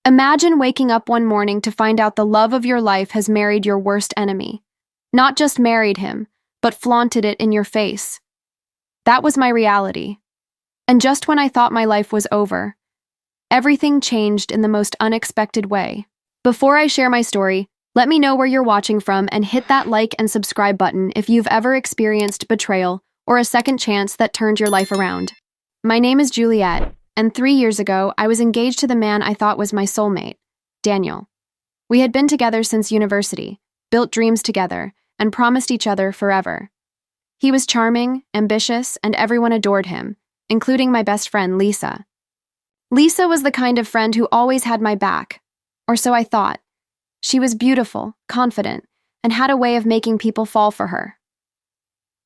Imagine waking up one morning to find out the love of your life has married your worst enemy. Not just married him, but flaunted it in your face. That was my reality. And just when I thought my life was over, everything changed in the most unexpected way. Before I share my story, let me know where you're watching from and hit that like and subscribe button if you've ever experienced betrayal or a second chance that turned your life around. My name is Juliet, and 3 years ago, I was engaged to the man I thought was my soulmate, Daniel. We had been together since university, built dreams together, and promised each other forever. He was charming, ambitious, and everyone adored him, including my best friend, Lisa. Lisa was the kind of friend who always had my back, or so I thought. She was beautiful, confident, and had a way of making people fall for her.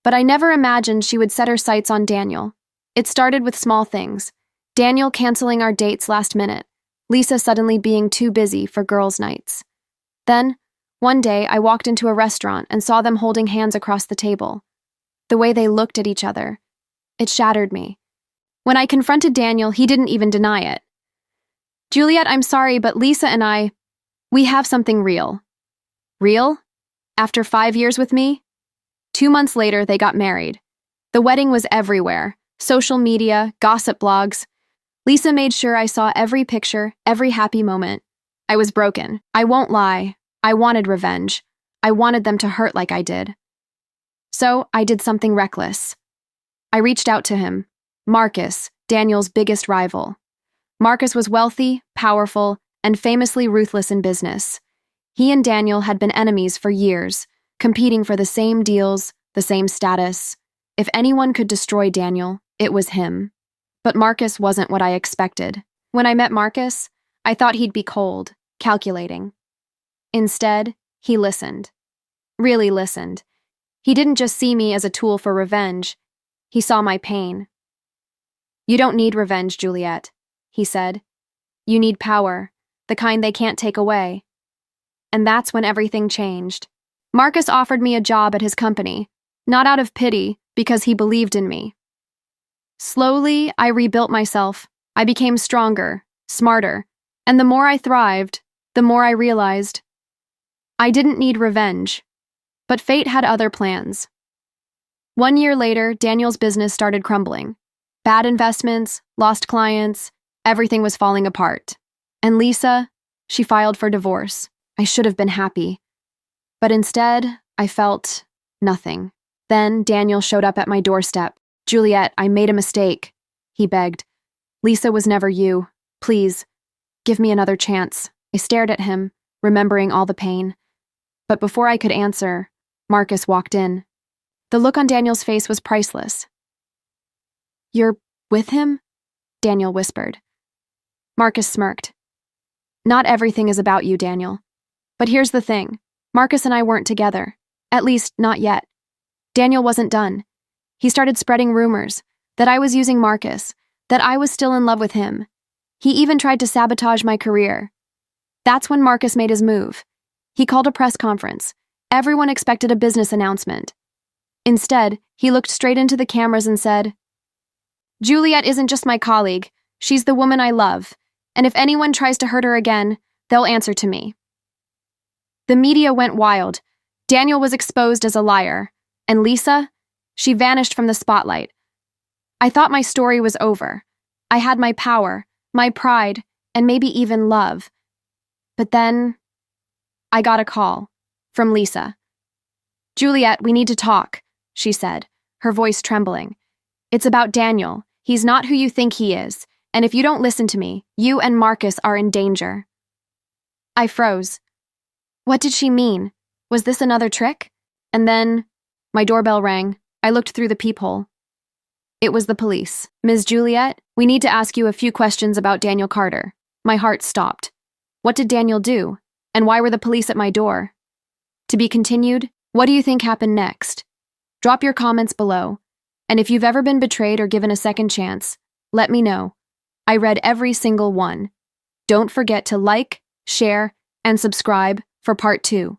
But I never imagined she would set her sights on Daniel. It started with small things. Daniel canceling our dates last minute, Lisa suddenly being too busy for girls' nights. Then, one day, I walked into a restaurant and saw them holding hands across the table. The way they looked at each other, it shattered me. When I confronted Daniel, he didn't even deny it. "Juliet, I'm sorry, but Lisa and we have something real." Real? After 5 years with me? 2 months later, they got married. The wedding was everywhere. Social media, gossip blogs. Lisa made sure I saw every picture, every happy moment. I was broken. I won't lie. I wanted revenge. I wanted them to hurt like I did. So I did something reckless. I reached out to him. Marcus, Daniel's biggest rival. Marcus was wealthy, powerful, and famously ruthless in business. He and Daniel had been enemies for years, competing for the same deals, the same status. If anyone could destroy Daniel, it was him. But Marcus wasn't what I expected. When I met Marcus, I thought he'd be cold, calculating. Instead, he listened. Really listened. He didn't just see me as a tool for revenge. He saw my pain. "You don't need revenge, Juliet," he said. "You need power, the kind they can't take away." And that's when everything changed. Marcus offered me a job at his company, not out of pity, because he believed in me. Slowly, I rebuilt myself. I became stronger, smarter, and the more I thrived, the more I realized I didn't need revenge. But fate had other plans. 1 year later, Daniel's business started crumbling. Bad investments, lost clients, everything was falling apart. And Lisa, she filed for divorce. I should have been happy. But instead, I felt nothing. Then Daniel showed up at my doorstep. "Juliet, I made a mistake," he begged. "Lisa was never you. Please, give me another chance." I stared at him, remembering all the pain. But before I could answer, Marcus walked in. The look on Daniel's face was priceless. "You're with him?" Daniel whispered. Marcus smirked. "Not everything is about you, Daniel. But here's the thing. Marcus and I weren't together. At least, not yet. Daniel wasn't done. He started spreading rumors that I was using Marcus, that I was still in love with him. He even tried to sabotage my career. That's when Marcus made his move. He called a press conference. Everyone expected a business announcement. Instead, he looked straight into the cameras and said, "Juliet isn't just my colleague. She's the woman I love. And if anyone tries to hurt her again, they'll answer to me." The media went wild. Daniel was exposed as a liar. And Lisa? She vanished from the spotlight. I thought my story was over. I had my power, my pride, and maybe even love. But then, I got a call from Lisa. "Juliet, we need to talk," she said, her voice trembling. "It's about Daniel. He's not who you think he is, and if you don't listen to me, you and Marcus are in danger." I froze. What did she mean? Was this another trick? And then, my doorbell rang. I looked through the peephole. It was the police. "Ms. Juliet, we need to ask you a few questions about Daniel Carter." My heart stopped. What did Daniel do? And why were the police at my door? To be continued, what do you think happened next? Drop your comments below. And if you've ever been betrayed or given a second chance, let me know. I read every single one. Don't forget to like, share, and subscribe for part 2.